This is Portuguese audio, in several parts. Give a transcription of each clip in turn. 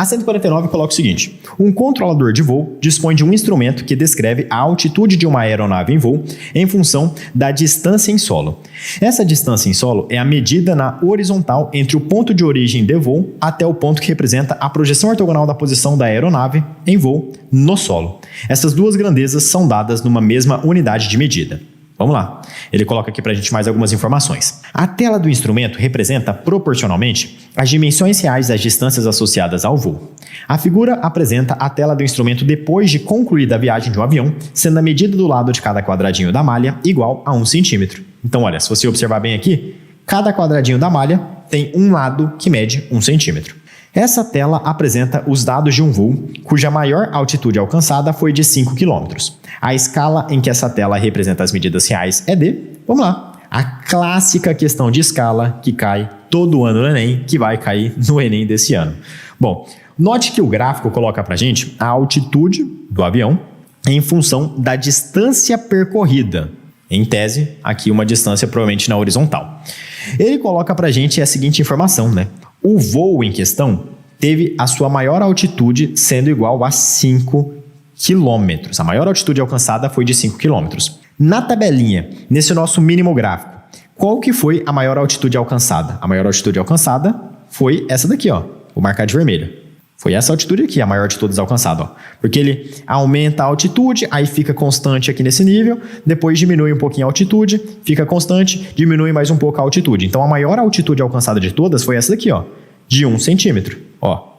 A 149 coloca o seguinte: um controlador de voo dispõe de um instrumento que descreve a altitude de uma aeronave em voo em função da distância em solo. Essa distância em solo é a medida na horizontal entre o ponto de origem de voo até o ponto que representa a projeção ortogonal da posição da aeronave em voo no solo. Essas duas grandezas são dadas numa mesma unidade de medida. Vamos lá. Ele coloca aqui pra gente mais algumas informações. A tela do instrumento representa proporcionalmente as dimensões reais das distâncias associadas ao voo. A figura apresenta a tela do instrumento depois de concluída a viagem de um avião, sendo a medida do lado de cada quadradinho da malha igual a 1 centímetro. Então, olha, se você observar bem aqui, cada quadradinho da malha tem um lado que mede 1 centímetro. Essa tela apresenta os dados de um voo cuja maior altitude alcançada foi de 5 km. A escala em que essa tela representa as medidas reais é de, vamos lá, a clássica questão de escala que cai todo ano no Enem, que vai cair no Enem desse ano. Bom, note que o gráfico coloca pra gente a altitude do avião em função da distância percorrida. Em tese, aqui uma distância provavelmente na horizontal. Ele coloca pra gente a seguinte informação, né? O voo em questão teve a sua maior altitude sendo igual a 5 km. A maior altitude alcançada foi de 5 km. Na tabelinha, nesse nosso mínimo gráfico, qual que foi a maior altitude alcançada? A maior altitude alcançada foi essa daqui, ó. Vou marcar de vermelho. Foi essa altitude aqui, a maior altitude alcançada, ó. Porque ele aumenta a altitude, aí fica constante aqui nesse nível, depois diminui um pouquinho a altitude, fica constante, diminui mais um pouco a altitude. Então a maior altitude alcançada de todas foi essa daqui, ó, de 1 centímetro, ó.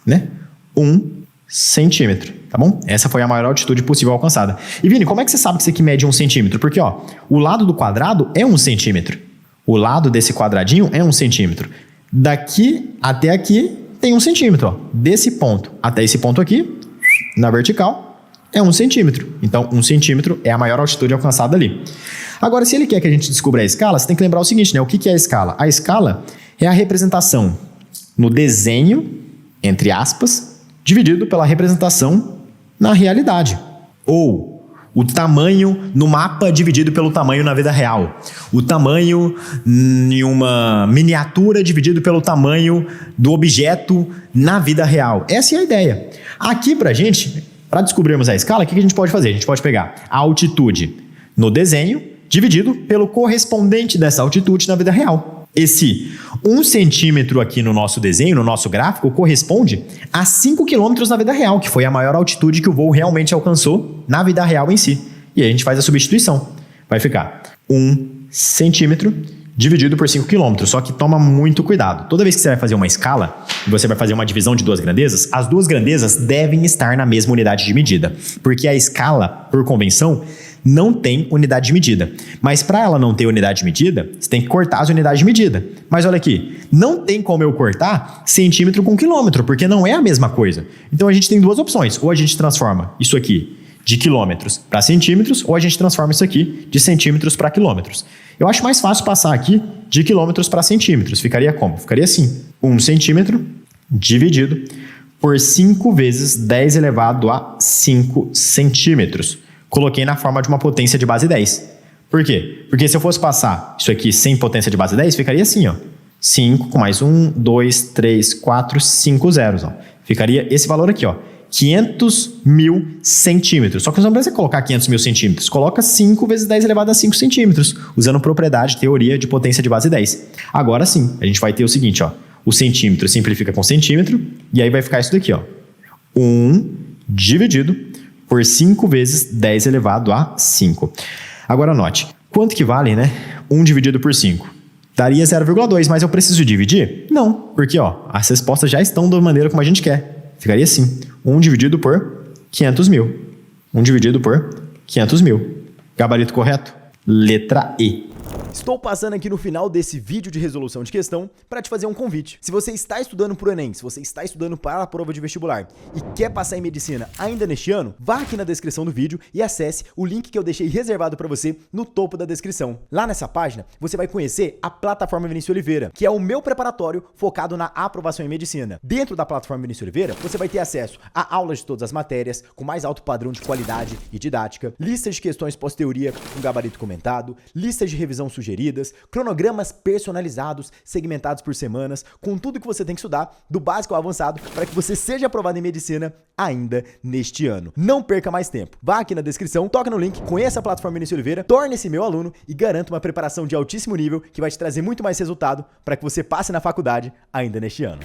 Né? 1 centímetro, tá bom? Essa foi a maior altitude possível alcançada. E Vini, como é que você sabe que isso aqui mede 1 centímetro? Porque, ó, o lado do quadrado é 1 centímetro. O lado desse quadradinho é 1 centímetro. Daqui até aqui tem 1 centímetro, ó. Desse ponto até esse ponto aqui, na vertical, é 1 centímetro. Então, 1 centímetro é a maior altitude alcançada ali. Agora, se ele quer que a gente descubra a escala, você tem que lembrar o seguinte, né? O que é a escala? A escala é a representação no desenho, entre aspas, dividido pela representação na realidade. Ou o tamanho no mapa dividido pelo tamanho na vida real. O tamanho em uma miniatura dividido pelo tamanho do objeto na vida real. Essa é a ideia. Aqui pra gente, para descobrirmos a escala, o que a gente pode fazer? A gente pode pegar a altitude no desenho dividido pelo correspondente dessa altitude na vida real. Esse 1 centímetro aqui no nosso desenho, no nosso gráfico, corresponde a 5 quilômetros na vida real, que foi a maior altitude que o voo realmente alcançou na vida real em si. E aí a gente faz a substituição. Vai ficar 1 centímetro dividido por 5 quilômetros. Só que toma muito cuidado. Toda vez que você vai fazer uma escala, e você vai fazer uma divisão de duas grandezas, as duas grandezas devem estar na mesma unidade de medida. Porque a escala, por convenção, não tem unidade de medida. Mas para ela não ter unidade de medida, você tem que cortar as unidades de medida. Mas olha aqui, não tem como eu cortar centímetro com quilômetro, porque não é a mesma coisa. Então a gente tem duas opções. Ou a gente transforma isso aqui de quilômetros para centímetros, ou a gente transforma isso aqui de centímetros para quilômetros. Eu acho mais fácil passar aqui de quilômetros para centímetros. Ficaria como? Ficaria assim. 1 centímetro dividido por 5 vezes 10 elevado a 5 centímetros. Coloquei na forma de uma potência de base 10. Por quê? Porque se eu fosse passar isso aqui sem potência de base 10, ficaria assim, ó. 5 com mais 1, 2, 3, 4, 5 zeros, ó. Ficaria esse valor aqui, ó. 500 mil centímetros. Só que você não precisa colocar 500 mil centímetros. Coloca 5 vezes 10 elevado a 5 centímetros, usando propriedade, teoria de potência de base 10. Agora sim, a gente vai ter o seguinte, ó. O centímetro simplifica com centímetro, e aí vai ficar isso daqui, ó. 1 dividido por 5 vezes 10 elevado a 5. Agora note, quanto que vale, né? 1 dividido por 5. Daria 0,2, mas eu preciso dividir? Não, porque ó, as respostas já estão da maneira como a gente quer. Ficaria assim, 1 dividido por 500 mil. 1 dividido por 500 mil. Gabarito correto? Letra E. Estou passando aqui no final desse vídeo de resolução de questão para te fazer um convite. Se você está estudando para o Enem, se você está estudando para a prova de vestibular e quer passar em medicina ainda neste ano, vá aqui na descrição do vídeo e acesse o link que eu deixei reservado para você no topo da descrição. Lá nessa página, você vai conhecer a plataforma Vinícius Oliveira, que é o meu preparatório focado na aprovação em medicina. Dentro da plataforma Vinícius Oliveira, você vai ter acesso a aulas de todas as matérias, com mais alto padrão de qualidade e didática, listas de questões pós-teoria com gabarito comentado, listas de revisão sugerida sugeridas, cronogramas personalizados, segmentados por semanas, com tudo que você tem que estudar, do básico ao avançado, para que você seja aprovado em medicina ainda neste ano. Não perca mais tempo. Vá aqui na descrição, toca no link, conheça a plataforma Vinícius Oliveira, torne-se meu aluno e garanta uma preparação de altíssimo nível que vai te trazer muito mais resultado para que você passe na faculdade ainda neste ano.